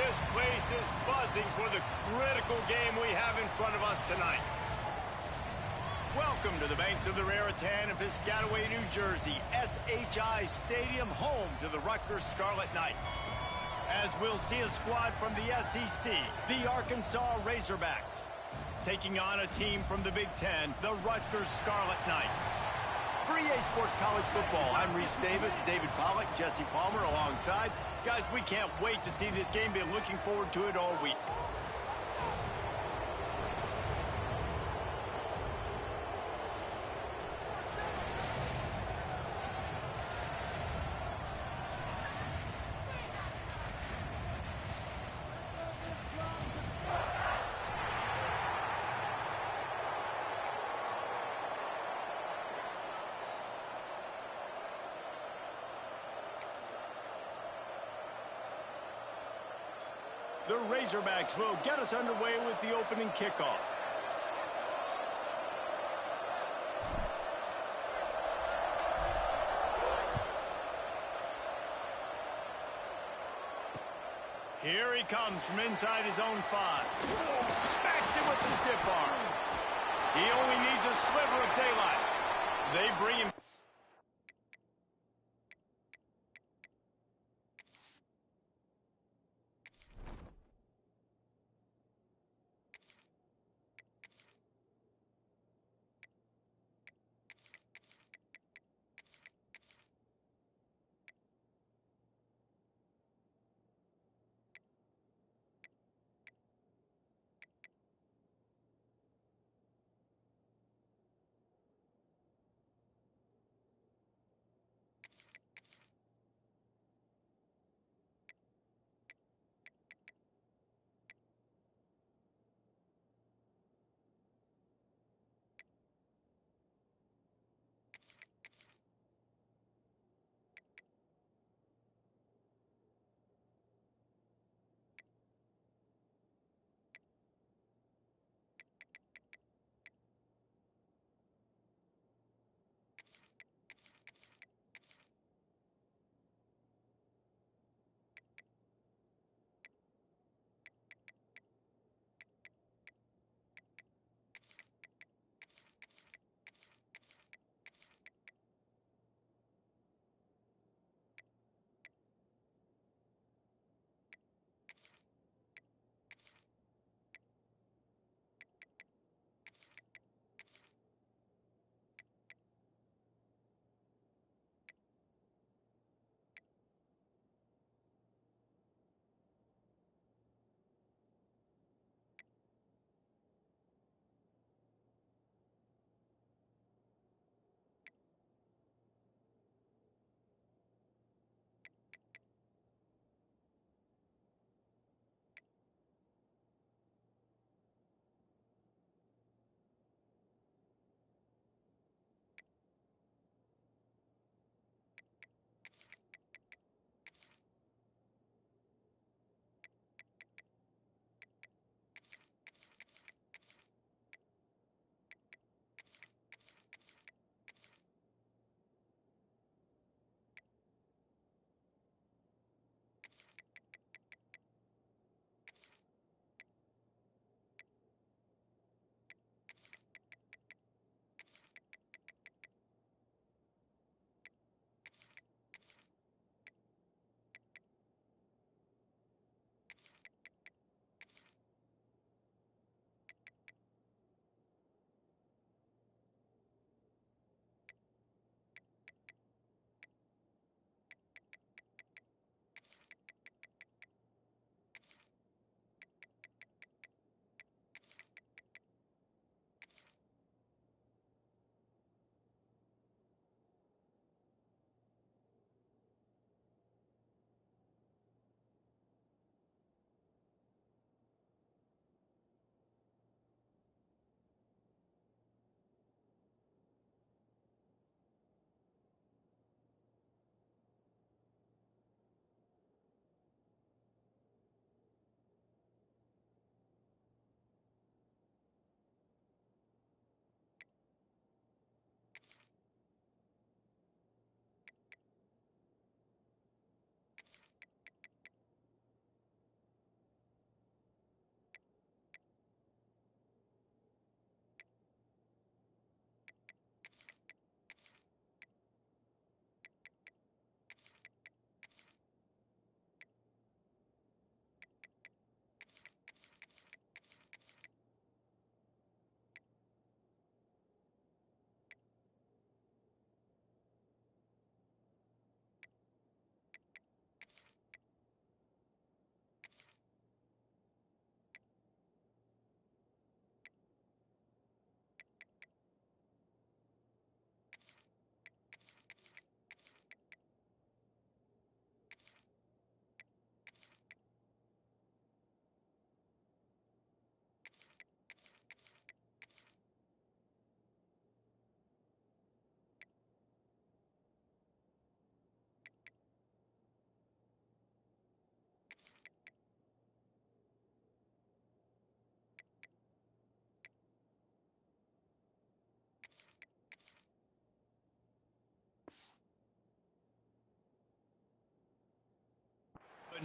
This place is buzzing for the critical game we have in front of us tonight. Welcome to the banks of the Raritan in Piscataway, New Jersey, SHI Stadium, home to the Rutgers Scarlet Knights. As we'll see a squad from the SEC, the Arkansas Razorbacks, taking on a team from the Big Ten, the Rutgers Scarlet Knights. For EA Sports College Football, I'm Reese Davis, David Pollack, Jesse Palmer alongside. Guys, we can't wait to see this game. Been looking forward to it all week. The Razorbacks will get us underway with the opening kickoff. Here he comes from inside his own 5. Smacks it with the stiff arm. He only needs a sliver of daylight. They bring him.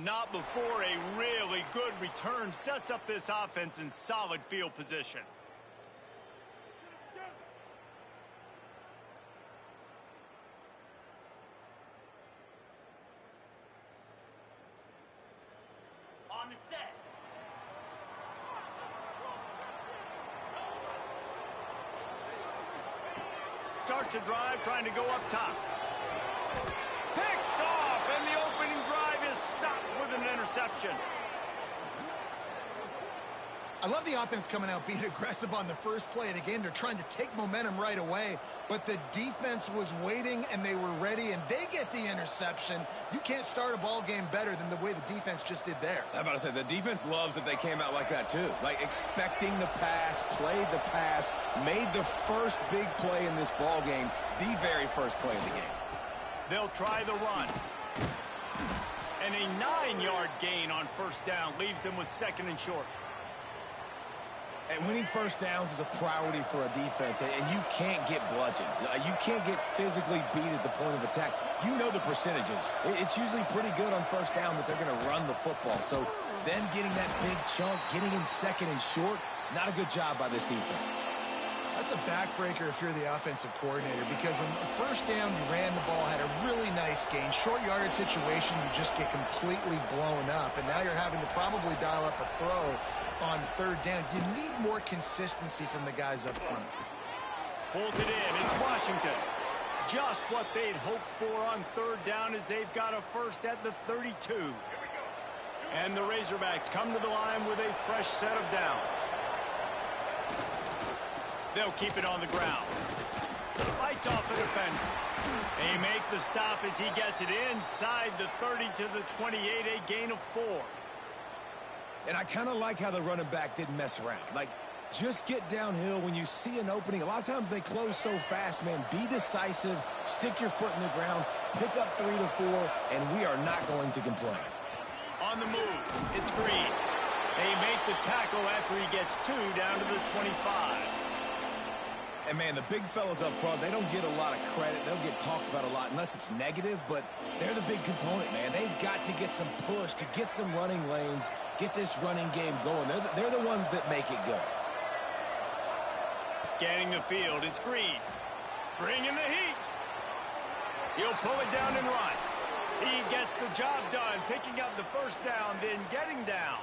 Not before a really good return sets up this offense in solid field position. On the set. Starts to drive, trying to go up top. Picked off, and the opening drive is stopped with an interception. I love the offense coming out being aggressive on the first play of the game. They're trying to take momentum right away, but the defense was waiting, and they were ready, and they get the interception. You can't start a ball game better than the way the defense just did there. I'm about to say, the defense loves that they came out like that, too. Like, expecting the pass, played the pass, made the first big play in this ball game, the very first play of the game. They'll try the run. And a 9-yard gain on first down leaves them with 2nd and short. And winning first downs is a priority for a defense, and you can't get bludgeoned. You can't get physically beat at the point of attack. You know the percentages. It's usually pretty good on first down that they're going to run the football. So then getting that big chunk, getting in 2nd and short, not a good job by this defense. That's a backbreaker if you're the offensive coordinator, because on first down, you ran the ball, had a really nice gain. Short yardage situation, you just get completely blown up, and now you're having to probably dial up a throw on 3rd down. You need more consistency from the guys up front. Pulls it in. It's Washington. Just what they'd hoped for on 3rd down as they've got a first at the 32. And the Razorbacks come to the line with a fresh set of downs. They'll keep it on the ground. Fights off the defender. They make the stop as he gets it inside the 30 to the 28, a gain of 4. And I kind of like how the running back didn't mess around. Like, just get downhill when you see an opening. A lot of times they close so fast, man. Be decisive, stick your foot in the ground, pick up 3 to 4, and we are not going to complain. On the move, it's Green. They make the tackle after he gets 2 down to the 25. And, man, the big fellas up front, they don't get a lot of credit. They'll get talked about a lot unless it's negative, but they're the big component, man. They've got to get some push, to get some running lanes, get this running game going. They're the ones that make it go. Scanning the field, it's Green. Bringing the heat. He'll pull it down and run. He gets the job done, picking up the first down, then getting down.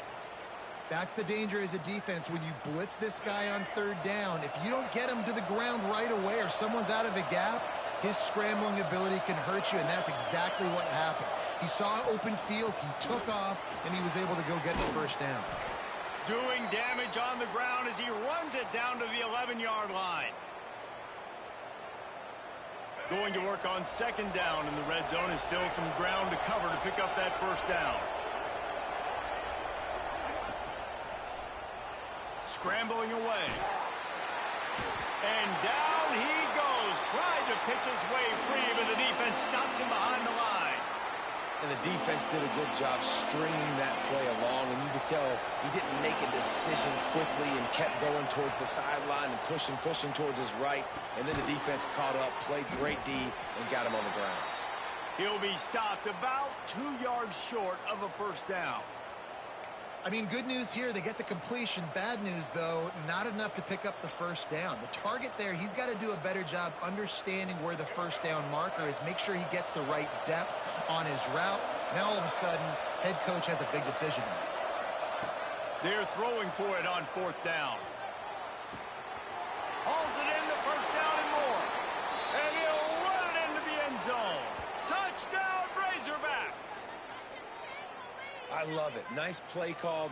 That's the danger as a defense when you blitz this guy on 3rd down. If you don't get him to the ground right away or someone's out of a gap, his scrambling ability can hurt you, and that's exactly what happened. He saw open field, he took off, and he was able to go get the first down. Doing damage on the ground as he runs it down to the 11-yard line. Going to work on 2nd down in the red zone, is still some ground to cover to pick up that first down. Scrambling away. And down he goes. Tried to pick his way free, but the defense stops him behind the line. And the defense did a good job stringing that play along, and you could tell he didn't make a decision quickly and kept going towards the sideline and pushing towards his right. And then the defense caught up, played great D, and got him on the ground. He'll be stopped about 2 yards short of a first down. I mean, good news here, they get the completion. Bad news, though, not enough to pick up the first down. The target there, he's got to do a better job understanding where the first down marker is, make sure he gets the right depth on his route. Now, all of a sudden, head coach has a big decision. They're throwing for it on 4th down. Hauls it in, the first down and more. And he'll run it into the end zone. Touchdown, Razorbacks! I love it. Nice play call.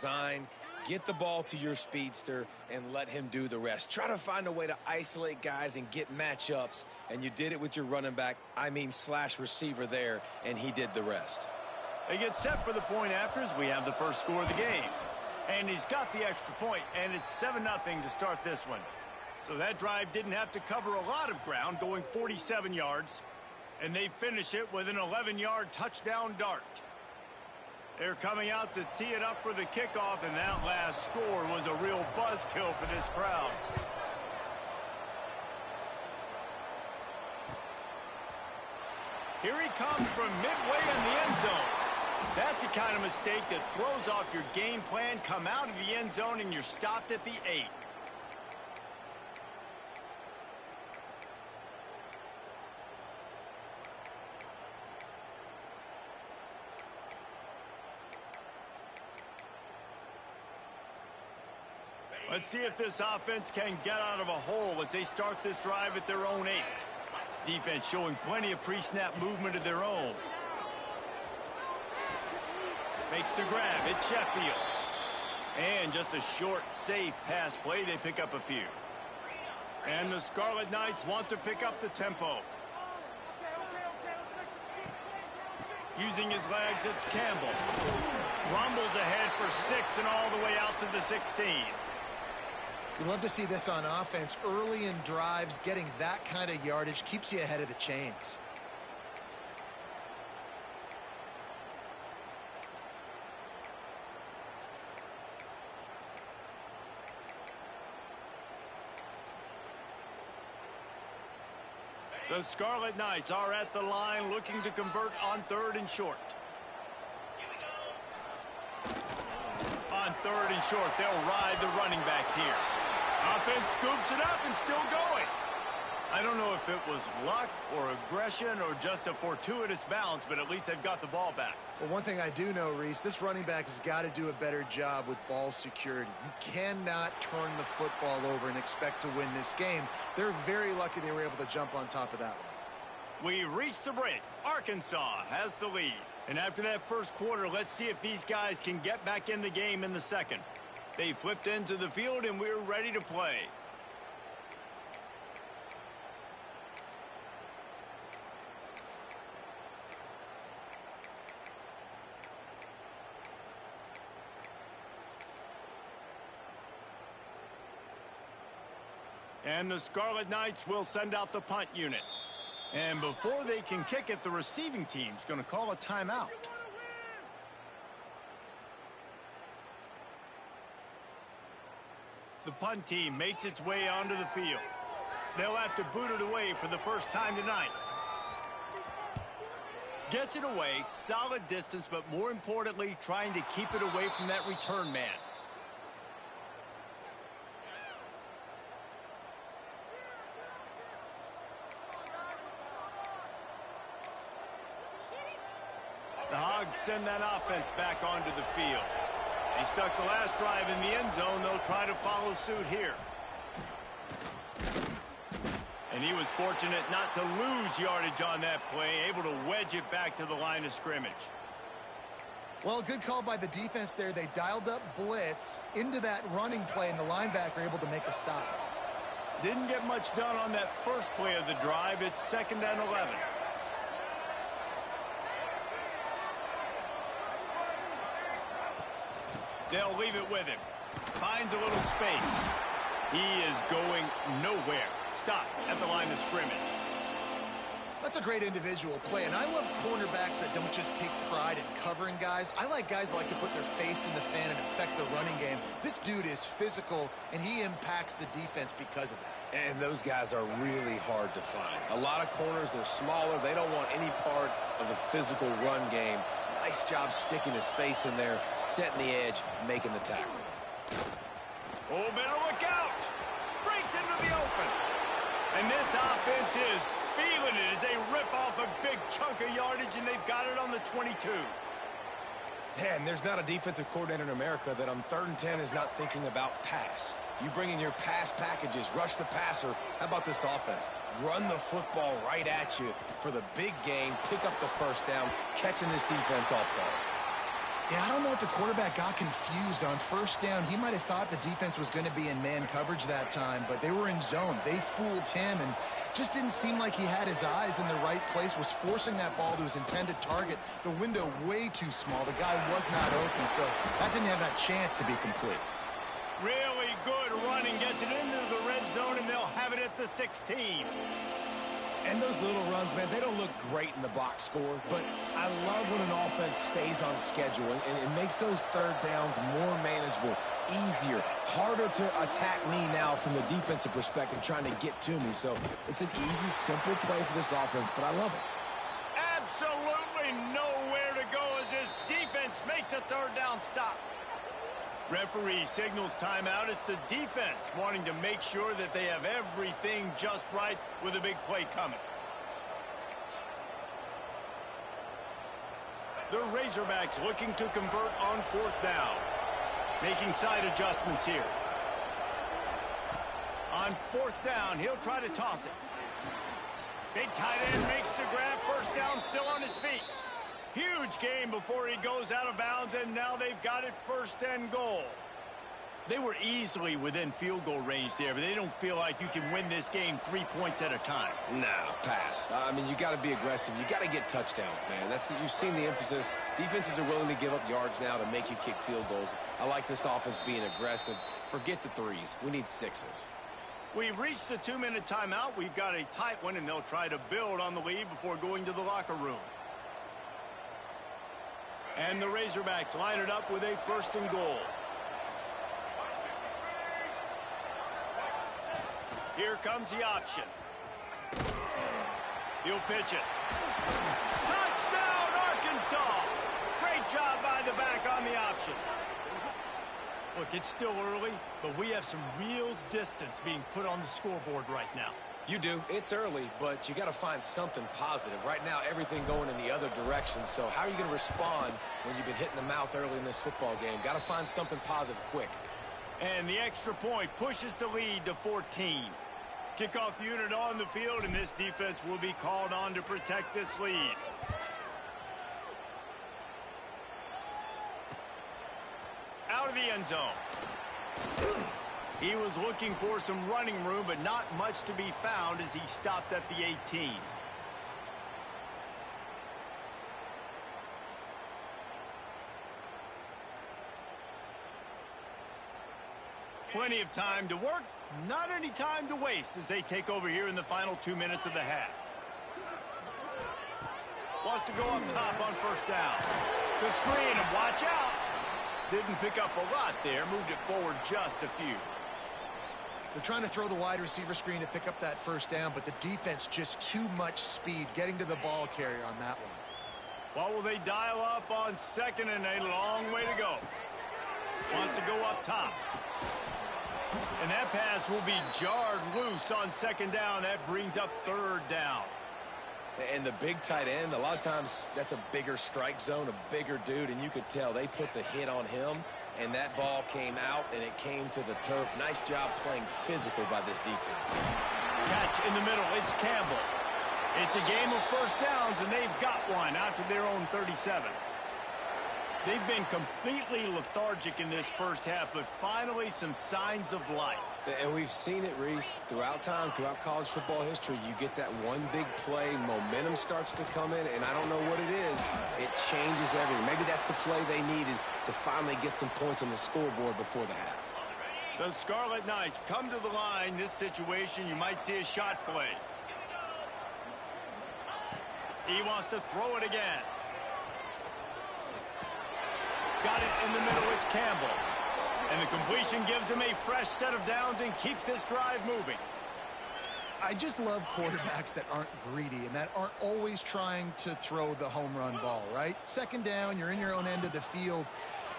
design. Get the ball to your speedster and let him do the rest. Try to find a way to isolate guys and get matchups, and you did it with your running back, slash receiver there, and he did the rest. They get set for the point afters. We have the first score of the game. And he's got the extra point, and it's 7-0 to start this one. So that drive didn't have to cover a lot of ground, going 47 yards. And they finish it with an 11-yard touchdown dart. They're coming out to tee it up for the kickoff, and that last score was a real buzzkill for this crowd. Here he comes from midway in the end zone. That's the kind of mistake that throws off your game plan. Come out of the end zone, and you're stopped at the 8. Let's see if this offense can get out of a hole as they start this drive at their own 8. Defense showing plenty of pre-snap movement of their own. Makes the grab. It's Sheffield. And just a short, safe pass play. They pick up a few. And the Scarlet Knights want to pick up the tempo. Using his legs, it's Campbell. Rumbles ahead for 6 and all the way out to the 16. You love to see this on offense. Early in drives, getting that kind of yardage keeps you ahead of the chains. The Scarlet Knights are at the line looking to convert on 3rd and short. On 3rd and short, they'll ride the running back here. Offense scoops it up and still going. I don't know if it was luck or aggression or just a fortuitous bounce, but at least they've got the ball back. Well, one thing I do know, Reese, this running back has got to do a better job with ball security. You cannot turn the football over and expect to win this game. They're very lucky they were able to jump on top of that one. We've reached the break. Arkansas has the lead. And after that first quarter, let's see if these guys can get back in the game in the second. They flipped into the field, and we're ready to play. And the Scarlet Knights will send out the punt unit. And before they can kick it, the receiving team's going to call a timeout. The punt team makes its way onto the field. They'll have to boot it away for the first time tonight. Gets it away, solid distance, but more importantly, trying to keep it away from that return man. The Hogs send that offense back onto the field. They stuck the last drive in the end zone. They'll try to follow suit here. And he was fortunate not to lose yardage on that play, able to wedge it back to the line of scrimmage. Well, good call by the defense there. They dialed up blitz into that running play, and the linebacker able to make the stop. Didn't get much done on that first play of the drive. It's 2nd and 11. They'll leave it with him. Finds a little space. He is going nowhere. Stop at the line of scrimmage. That's a great individual play, and I love cornerbacks that don't just take pride in covering guys. I like guys that like to put their face in the fan and affect the running game. This dude is physical, and he impacts the defense because of that. And those guys are really hard to find. A lot of corners, they're smaller. They don't want any part of the physical run game. Nice job sticking his face in there, setting the edge, making the tackle. Oh, better look out. Breaks into the open. And this offense is feeling it as they rip off a big chunk of yardage, and they've got it on the 22. Man, there's not a defensive coordinator in America that on 3rd and 10 is not thinking about pass. You bring in your pass packages, rush the passer. How about this offense? Run the football right at you for the big game, pick up the first down, catching this defense off guard. Yeah, I don't know if the quarterback got confused on first down. He might have thought the defense was going to be in man coverage that time, but they were in zone. They fooled him and just didn't seem like he had his eyes in the right place, was forcing that ball to his intended target. The window way too small. The guy was not open, so that didn't have that chance to be complete. Really good running, gets it into the red zone, and they'll have it at the 16. And those little runs, man, they don't look great in the box score, but I love when an offense stays on schedule, and it makes those third downs more manageable, easier, harder to attack me now from the defensive perspective trying to get to me. So it's an easy, simple play for this offense, but I love it. Absolutely nowhere to go as this defense makes a third down stop. Referee signals timeout. It's the defense wanting to make sure that they have everything just right with a big play coming. The Razorbacks looking to convert on fourth down. Making side adjustments here. On fourth down, he'll try to toss it. Big tight end makes the grab. First down, still on his feet. Huge gain before he goes out of bounds, and now they've got it first and goal. They were easily within field goal range there, but they don't feel like you can win this game 3 points at a time. No, pass. I mean, you got to be aggressive. You got to get touchdowns, man. You've seen the emphasis. Defenses are willing to give up yards now to make you kick field goals. I like this offense being aggressive. Forget the threes. We need sixes. We've reached the 2-minute timeout. We've got a tight one, and they'll try to build on the lead before going to the locker room. And the Razorbacks line it up with a first and goal. Here comes the option. He'll pitch it. Touchdown, Arkansas! Great job by the back on the option. Look, it's still early, but we have some real distance being put on the scoreboard right now. You do. It's early, but you got to find something positive. Right now, everything going in the other direction. So how are you going to respond when you've been hit in the mouth early in this football game? Got to find something positive quick. And the extra point pushes the lead to 14. Kickoff unit on the field, and this defense will be called on to protect this lead. Out of the end zone. He was looking for some running room, but not much to be found as he stopped at the 18. Plenty of time to work, not any time to waste as they take over here in the final 2 minutes of the half. Wants to go up top on first down. The screen, and watch out. Didn't pick up a lot there, moved it forward just a few. They're trying to throw the wide receiver screen to pick up that first down, but the defense just too much speed getting to the ball carrier on that one. What will they dial up on second, and a long way to go? Wants to go up top. And that pass will be jarred loose on second down. That brings up third down. And the big tight end, a lot of times that's a bigger strike zone, a bigger dude, and you could tell they put the hit on him, and that ball came out, and it came to the turf. Nice job playing physical by this defense. Catch in the middle. It's Campbell. It's a game of first downs, and they've got one out to their own 37. They've been completely lethargic in this first half, but finally some signs of life. And we've seen it, Reese, throughout time, throughout college football history. You get that one big play, momentum starts to come in, and I don't know what it is. It changes everything. Maybe that's the play they needed to finally get some points on the scoreboard before the half. The Scarlet Knights come to the line. This situation, you might see a shot play. He wants to throw it again. Got it in the middle. It's Campbell. And the completion gives him a fresh set of downs and keeps this drive moving. I just love quarterbacks that aren't greedy and that aren't always trying to throw the home run ball, right? Second down, you're in your own end of the field.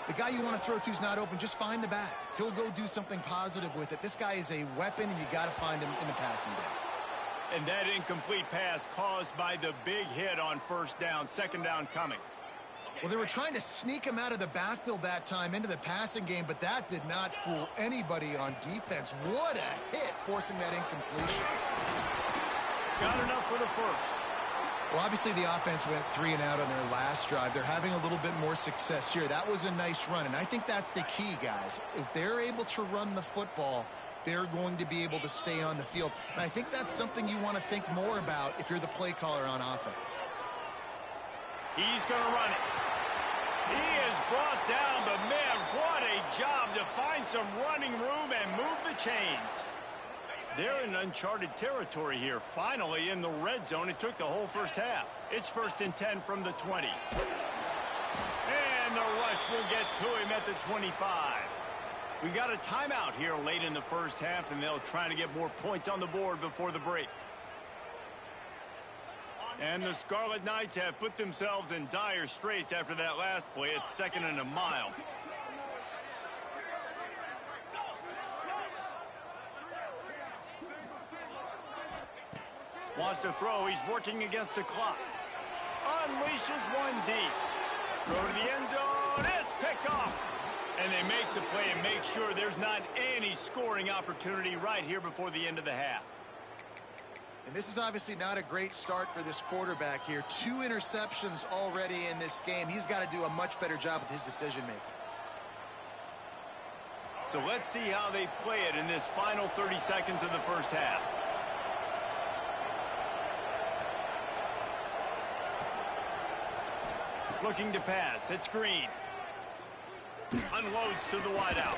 The guy you want to throw to is not open. Just find the back. He'll go do something positive with it. This guy is a weapon, and you got to find him in the passing game. And that incomplete pass caused by the big hit on first down. Second down coming. Well, they were trying to sneak him out of the backfield that time into the passing game, but that did not fool anybody on defense. What a hit, forcing that incompletion. Got enough for the first. Well, obviously the offense went 3 and out on their last drive. They're having a little bit more success here. That was a nice run, and I think that's the key, guys. If they're able to run the football, they're going to be able to stay on the field. And I think that's something you want to think more about if you're the play caller on offense. He's going to run it. He is brought down, but man, what a job to find some running room and move the chains. They're in uncharted territory here. Finally in the red zone. It took the whole first half. It's 1st and 10 from the 20. And the rush will get to him at the 25. We got a timeout here late in the first half, and they'll try to get more points on the board before the break. And the Scarlet Knights have put themselves in dire straits after that last play. It's 2nd and a mile. Wants to throw. He's working against the clock. Unleashes one deep. Throw to the end zone. It's picked off. And they make the play and make sure there's not any scoring opportunity right here before the end of the half. And this is obviously not a great start for this quarterback here. 2 interceptions already in this game. He's got to do a much better job with his decision-making. So let's see how they play it in this final 30 seconds of the first half. Looking to pass. It's Green. Unloads to the wideout.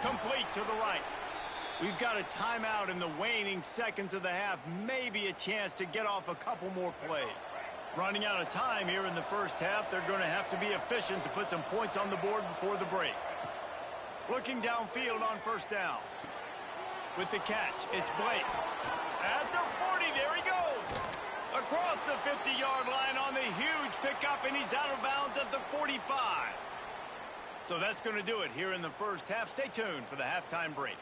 Complete to the right. We've got a timeout in the waning seconds of the half. Maybe a chance to get off a couple more plays. Running out of time here in the first half. They're going to have to be efficient to put some points on the board before the break. Looking downfield on 1st down. With the catch, it's Blake. At the 40, there he goes. Across the 50-yard line on the huge pickup, and he's out of bounds at the 45. So that's going to do it here in the first half. Stay tuned for the halftime break.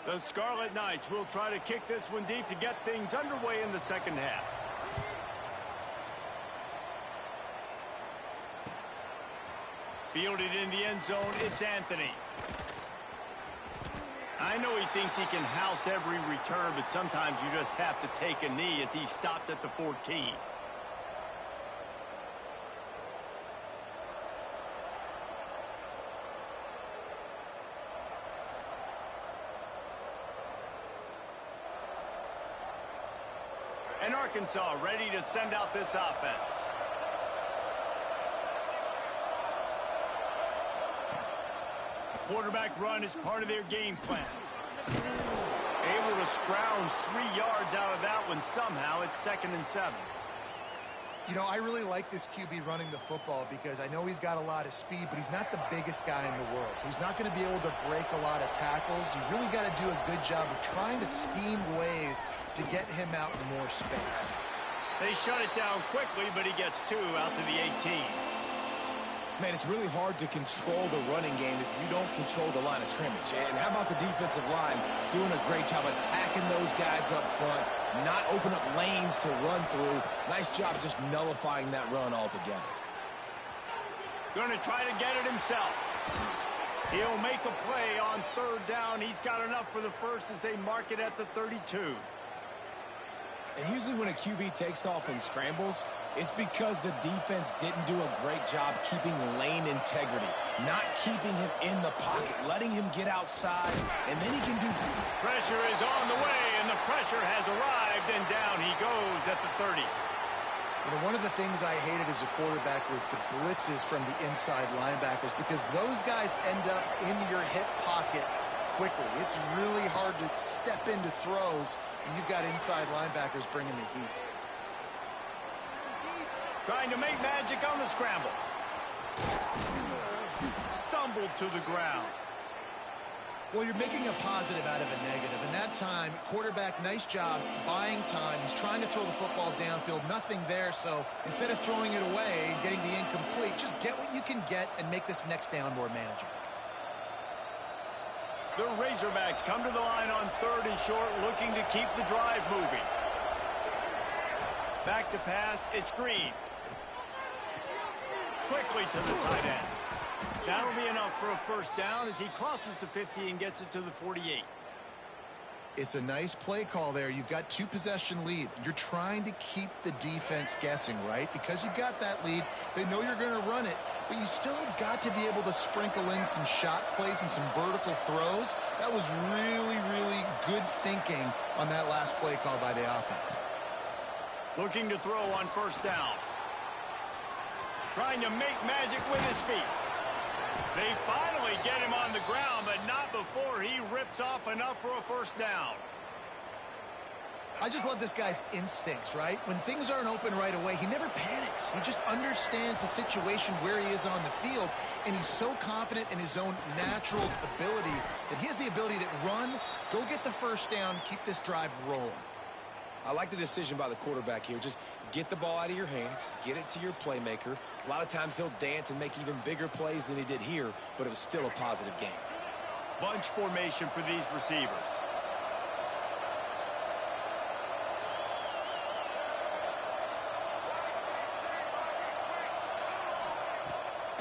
The Scarlet Knights will try to kick this one deep to get things underway in the second half. Fielded in the end zone, it's Anthony. I know he thinks he can house every return, but sometimes you just have to take a knee as he stopped at the 14. And Arkansas ready to send out this offense. Quarterback run is part of their game plan. Able to scrounge 3 yards out of that one somehow. It's 2nd and 7. You know, I really like this QB running the football because I know he's got a lot of speed, but he's not the biggest guy in the world. So he's not going to be able to break a lot of tackles. You really got to do a good job of trying to scheme ways to get him out in more space. They shut it down quickly, but he gets 2 out to the 18. Man, it's really hard to control the running game if you don't control the line of scrimmage. And how about the defensive line doing a great job attacking those guys up front, not open up lanes to run through. Nice job just nullifying that run altogether. Going to try to get it himself. He'll make a play on 3rd down. He's got enough for the first as they mark it at the 32. And usually when a QB takes off and scrambles, it's because the defense didn't do a great job keeping lane integrity, not keeping him in the pocket, letting him get outside, and then he can do... Pressure is on the way, and the pressure has arrived, and down he goes at the 30. You know, one of the things I hated as a quarterback was the blitzes from the inside linebackers because those guys end up in your hip pocket quickly. It's really hard to step into throws when you've got inside linebackers bringing the heat. Trying to make magic on the scramble. Stumbled to the ground. Well, you're making a positive out of a negative. And that time, quarterback, nice job buying time. He's trying to throw the football downfield. Nothing there. So instead of throwing it away and getting the incomplete, just get what you can get and make this next down more manageable. The Razorbacks come to the line on 3rd and short, looking to keep the drive moving. Back to pass, it's Green. Quickly to the tight end. That'll be enough for a first down as he crosses the 50 and gets it to the 48. It's a nice play call there. You've got 2-possession lead. You're trying to keep the defense guessing, right? Because you've got that lead, they know you're going to run it, but you still have got to be able to sprinkle in some shot plays and some vertical throws. That was really, really good thinking on that last play call by the offense. Looking to throw on first down. Trying to make magic with his feet. They finally get him on the ground, but not before he rips off enough for a first down. I just love this guy's instincts, right? When things aren't open right away, he never panics. He just understands the situation where he is on the field, and he's so confident in his own natural ability that he has the ability to run, go get the first down, keep this drive rolling. I like the decision by the quarterback here. Just get the ball out of your hands, get it to your playmaker. A lot of times he'll dance and make even bigger plays than he did here, but it was still a positive game. Bunch formation for these receivers.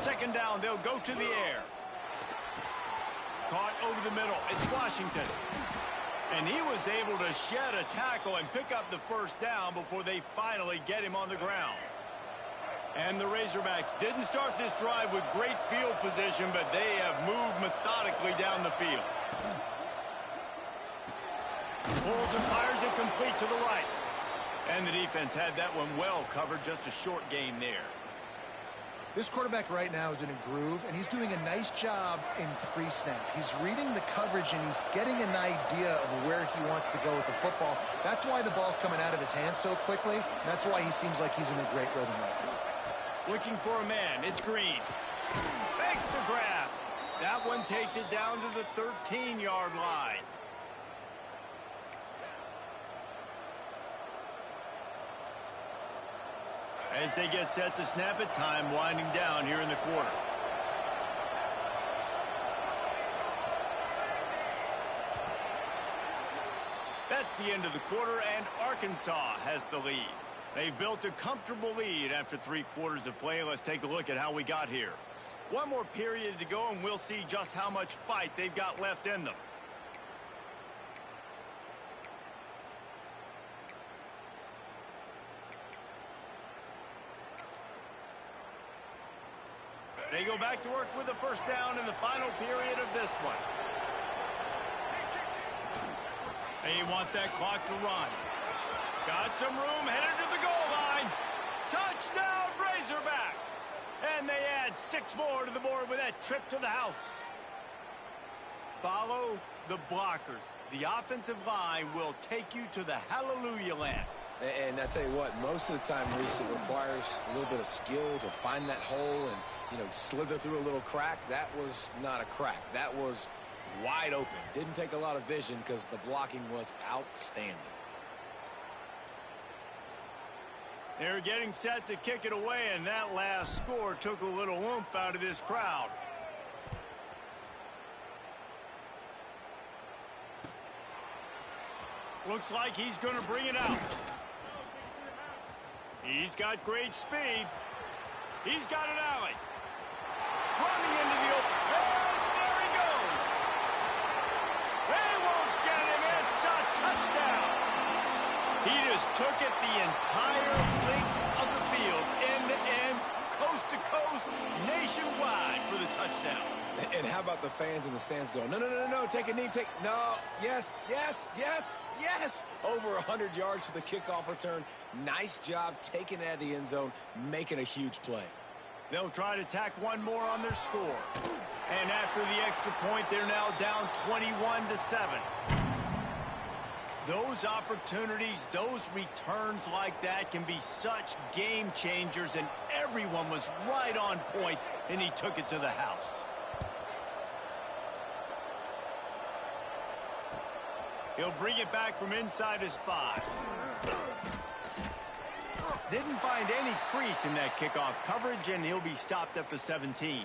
Second down, they'll go to the air. Caught over the middle. It's Washington. And he was able to shed a tackle and pick up the first down before they finally get him on the ground. And the Razorbacks didn't start this drive with great field position, but they have moved methodically down the field. Pulls and fires it complete to the right. And the defense had that one well covered, just a short gain there. This quarterback right now is in a groove, and he's doing a nice job in pre-snap. He's reading the coverage, and he's getting an idea of where he wants to go with the football. That's why the ball's coming out of his hands so quickly, and that's why he seems like he's in a great rhythm right now. Looking for a man. It's Green. Makes the grab. That one takes it down to the 13-yard line. As they get set to snap it, time winding down here in the quarter. That's the end of the quarter, and Arkansas has the lead. They've built a comfortable lead after 3 quarters of play. Let's take a look at how we got here. One more period to go, and we'll see just how much fight they've got left in them. They go back to work with the first down in the final period of this one. They want that clock to run. Got some room, headed to the goal line. Touchdown, Razorbacks! And they add 6 more to the board with that trip to the house. Follow the blockers. The offensive line will take you to the hallelujah land. And I tell you what, most of the time, Reese, it requires a little bit of skill to find that hole and, slither through a little crack. That was not a crack. That was wide open. Didn't take a lot of vision because the blocking was outstanding. They're getting set to kick it away, and that last score took a little oomph out of this crowd. Looks like he's going to bring it out. He's got great speed. He's got an alley. Running into the open. And there he goes. They won't get him. It's a touchdown. He just took it the entire length of the field, end to end, coast to coast, nationwide for the touchdown. And how about the fans in the stands going, no, no, no, no, take a knee, no, yes, yes, yes, yes. Over 100 yards to the kickoff return. Nice job taking it out of the end zone, making a huge play. They'll try to tack one more on their score. And after the extra point, they're now down 21-7. Those opportunities, those returns like that can be such game changers, and everyone was right on point, and he took it to the house. He'll bring it back from inside his 5. Didn't find any crease in that kickoff coverage, and he'll be stopped at the 17.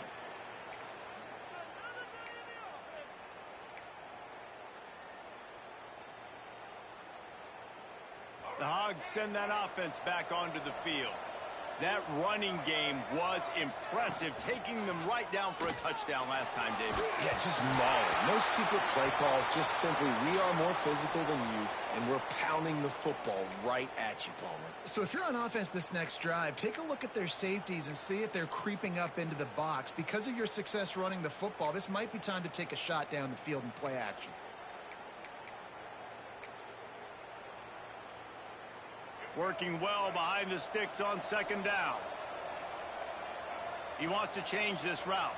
The Hogs send that offense back onto the field. That running game was impressive, taking them right down for a touchdown last time, David. Yeah, just mauling. No secret play calls, just simply we are more physical than you, and we're pounding the football right at you, Palmer. So if you're on offense this next drive, take a look at their safeties and see if they're creeping up into the box. Because of your success running the football, this might be time to take a shot down the field and play action. Working well behind the sticks on second down. He wants to change this route.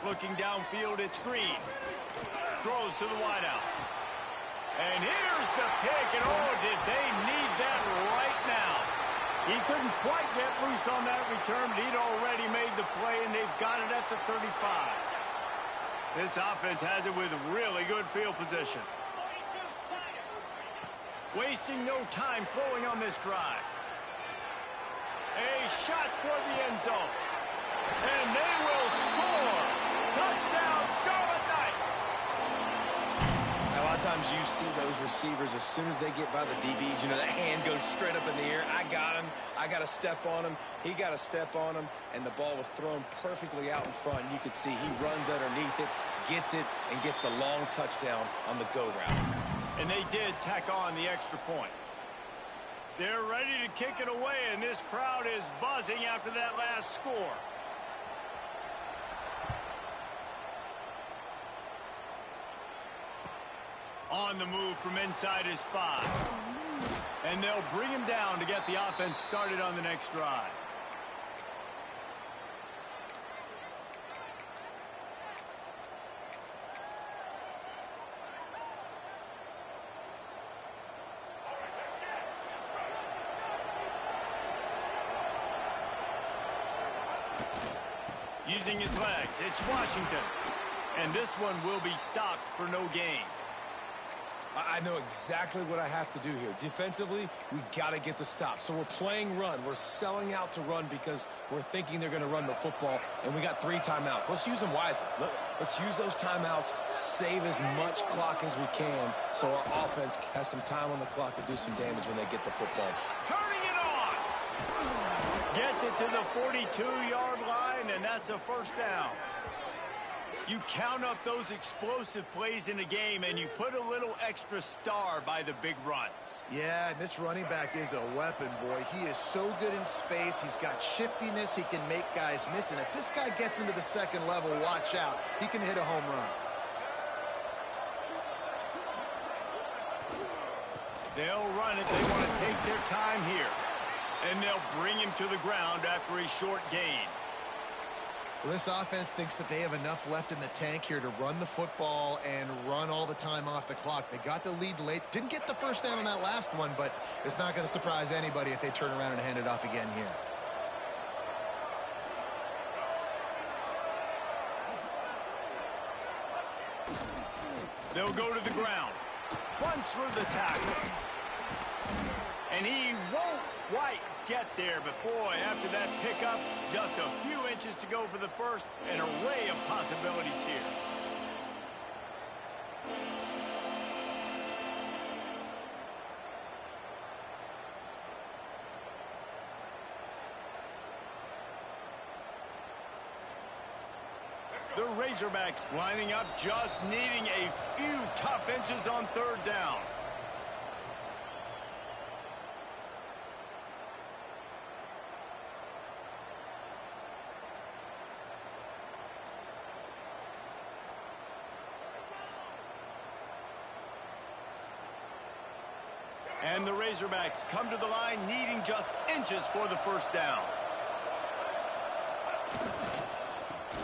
Looking downfield, it's Green. Throws to the wideout. And here's the pick, and oh, did they need that right now. He couldn't quite get loose on that return, but he'd already made the play, and they've got it at the 35. This offense has it with really good field position. Wasting no time throwing on this drive. A shot toward the end zone. And they will score. Touchdown, Scarlet Knights. A lot of times you see those receivers, as soon as they get by the DBs, you know, that hand goes straight up in the air. I got him. I got to step on him. He got to step on him. And the ball was thrown perfectly out in front. You could see he runs underneath it, gets it, and gets the long touchdown on the go route. And they did tack on the extra point. They're ready to kick it away, and this crowd is buzzing after that last score. On the move from inside his 5. And they'll bring him down to get the offense started on the next drive. Using his legs, it's Washington. And this one will be stopped for no gain. I know exactly what I have to do here. Defensively, we got to get the stop. So we're playing run. We're selling out to run because we're thinking they're going to run the football, and we got 3 timeouts. Let's use them wisely. Let's use those timeouts, save as much clock as we can so our offense has some time on the clock to do some damage when they get the football. Turning it on! Gets it to the 42-yard line, and that's a first down. You count up those explosive plays in a game, and you put a little extra star by the big runs. Yeah, and this running back is a weapon, boy. He is so good in space. He's got shiftiness. He can make guys miss. And if this guy gets into the second level, watch out. He can hit a home run. They'll run it. They want to take their time here. And they'll bring him to the ground after a short gain. Well, this offense thinks that they have enough left in the tank here to run the football and run all the time off the clock. They got the lead late. Didn't get the first down on that last one, but it's not going to surprise anybody if they turn around and hand it off again here. They'll go to the ground. Runs through the tackle. And he won't quite get there, but boy, after that pickup, just a few inches to go for the first, an array of possibilities here. The Razorbacks lining up, just needing a few tough inches on third down. And the Razorbacks come to the line needing just inches for the first down.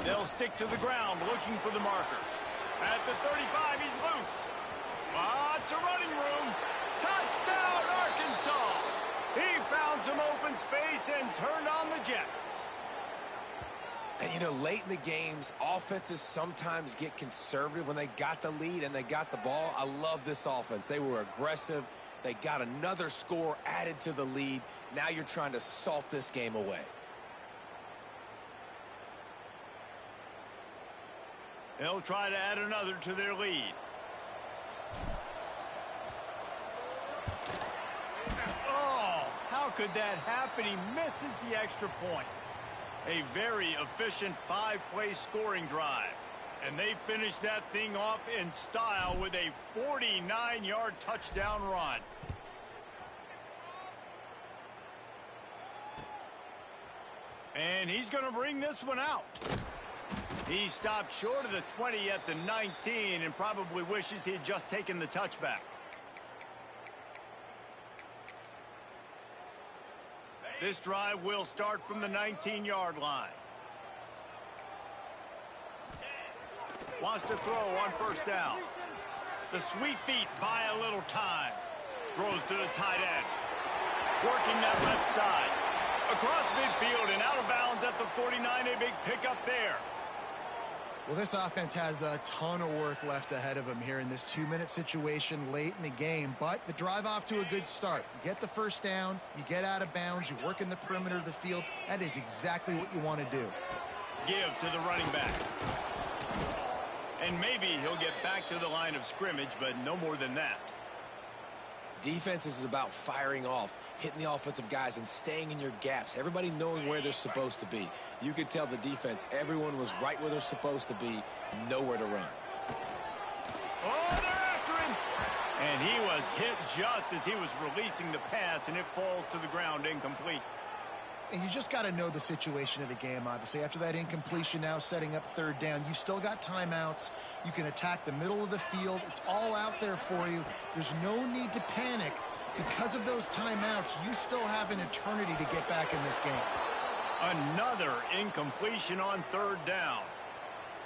They'll stick to the ground looking for the marker. At the 35, he's loose. Lots of running room. Touchdown, Arkansas. He found some open space and turned on the Jets. And, you know, late in the games, offenses sometimes get conservative when they got the lead and they got the ball. I love this offense. They were aggressive. They got another score added to the lead. Now you're trying to salt this game away. They'll try to add another to their lead. Oh, could that happen? He misses the extra point. A very efficient 5-play scoring drive. And they finish that thing off in style with a 49-yard touchdown run. And he's going to bring this one out. He stopped short of the 20 at the 19 and probably wishes he had just taken the touchback. This drive will start from the 19-yard line. Wants to throw on first down. The sweet feet buy a little time. Throws to the tight end. Working that left side. Across midfield and out of bounds at the 49. A big pickup there. Well, this offense has a ton of work left ahead of them here in this 2-minute situation late in the game. But the drive off to a good start. You get the first down. You get out of bounds. You work in the perimeter of the field. That is exactly what you want to do. Give to the running back. And maybe he'll get back to the line of scrimmage, but no more than that. Defense is about firing off, hitting the offensive guys, and staying in your gaps. Everybody knowing where they're supposed to be. You could tell the defense, everyone was right where they're supposed to be, nowhere to run. Oh, they're after him! And he was hit just as he was releasing the pass, and it falls to the ground incomplete. And you just got to know the situation of the game, obviously. After that incompletion, now setting up third down, you've still got timeouts. You can attack the middle of the field. It's all out there for you. There's no need to panic. Because of those timeouts, you still have an eternity to get back in this game. Another incompletion on third down.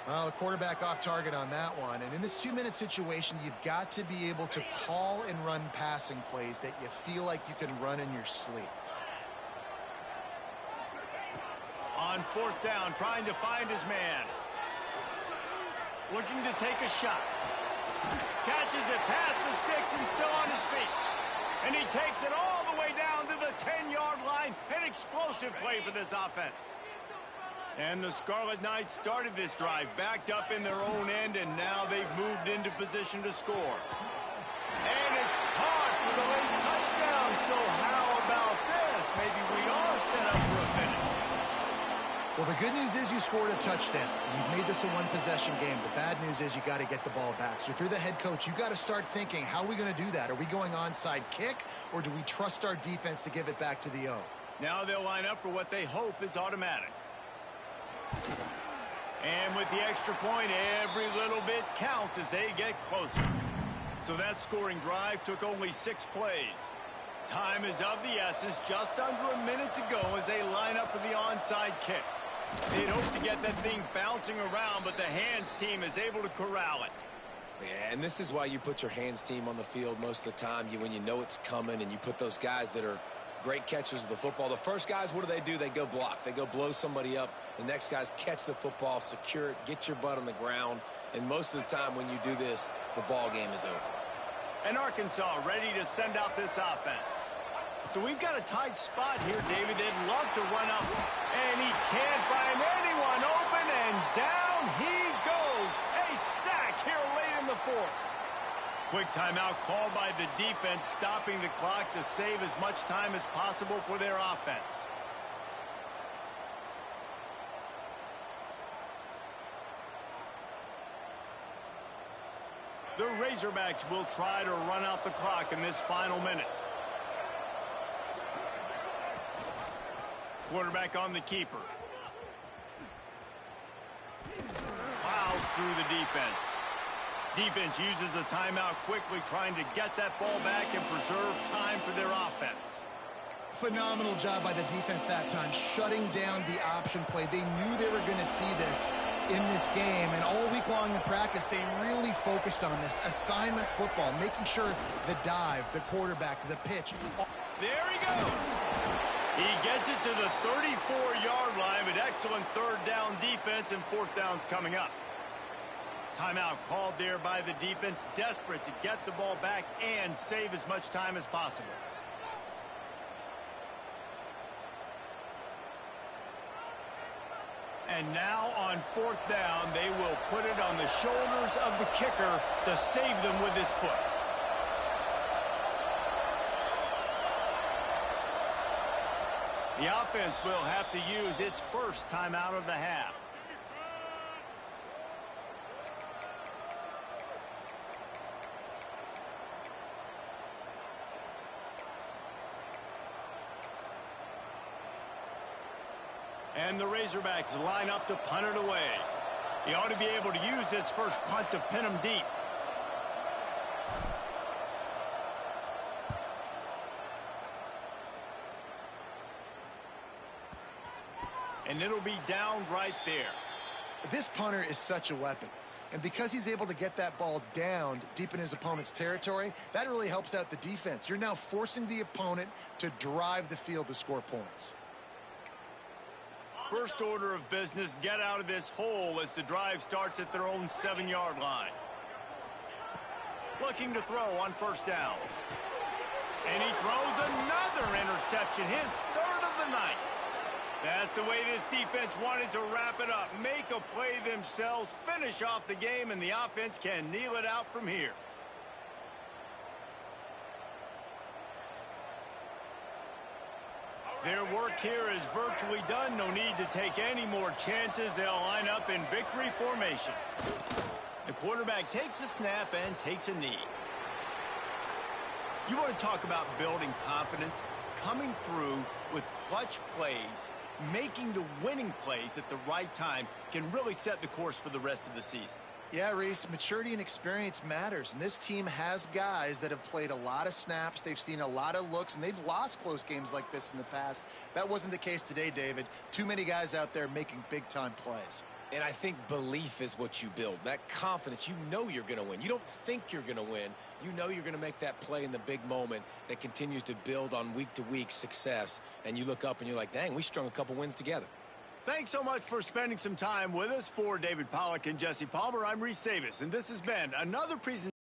Well, the quarterback off target on that one. And in this 2-minute situation, you've got to be able to call and run passing plays that you feel like you can run in your sleep. On fourth down, trying to find his man. Looking to take a shot. Catches it past the sticks and still on his feet. And he takes it all the way down to the 10-yard line. An explosive play for this offense. And the Scarlet Knights started this drive backed up in their own end, and now they've moved into position to score. And it's caught for the late touchdown. So how about this? Maybe we are set up for a finish. Well, the good news is you scored a touchdown. You've made this a one-possession game. The bad news is you got to get the ball back. So if you're the head coach, you got to start thinking, how are we going to do that? Are we going onside kick, or do we trust our defense to give it back to the O? Now they'll line up for what they hope is automatic. And with the extra point, every little bit counts as they get closer. So that scoring drive took only 6 plays. Time is of the essence, just under a minute to go as they line up for the onside kick. They'd hope to get that thing bouncing around, but the hands team is able to corral it. Yeah, and this is why you put your hands team on the field most of the time, when you know it's coming, and you put those guys that are great catchers of the football. The first guys, what do? They go block. They go blow somebody up. The next guys catch the football, secure it, get your butt on the ground. And most of the time when you do this, the ball game is over. And Arkansas ready to send out this offense. So we've got a tight spot here, David. They'd love to run up. And he can't find anyone open, and down he goes. A sack here late in the fourth. Quick timeout called by the defense, stopping the clock to save as much time as possible for their offense. The Razorbacks will try to run out the clock in this final minute. Quarterback on the keeper. Plows through the defense. Defense uses a timeout quickly, trying to get that ball back and preserve time for their offense. Phenomenal job by the defense that time, shutting down the option play. They knew they were going to see this in this game, and all week long in practice, they really focused on this assignment football, making sure the dive, the quarterback, the pitch. There he goes. He gets it to the 34-yard line, but excellent third down defense, and fourth down's coming up. Timeout called there by the defense, desperate to get the ball back and save as much time as possible. And now on fourth down, they will put it on the shoulders of the kicker to save them with his foot. The offense will have to use its first timeout of the half. And the Razorbacks line up to punt it away. He ought to be able to use this first punt to pin him deep. And it'll be down right there. This punter is such a weapon. And because he's able to get that ball down deep in his opponent's territory, that really helps out the defense. You're now forcing the opponent to drive the field to score points. First order of business, get out of this hole as the drive starts at their own 7-yard line. Looking to throw on first down. And he throws another interception, his third of the night. That's the way this defense wanted to wrap it up. Make a play themselves, finish off the game, and the offense can kneel it out from here. Their work here is virtually done. No need to take any more chances. They'll line up in victory formation. The quarterback takes a snap and takes a knee. You want to talk about building confidence? Coming through with clutch plays, making the winning plays at the right time can really set the course for the rest of the season. Yeah, Reese, maturity and experience matters, and this team has guys that have played a lot of snaps. They've seen a lot of looks, and they've lost close games like this in the past. That wasn't the case today, David. Too many guys out there making big-time plays. And I think belief is what you build. That confidence, you know you're going to win. You don't think you're going to win. You know you're going to make that play in the big moment that continues to build on week-to-week success. And you look up and you're like, dang, we strung a couple wins together. Thanks so much for spending some time with us. For David Pollack and Jesse Palmer, I'm Reese Davis, and this has been another presentation.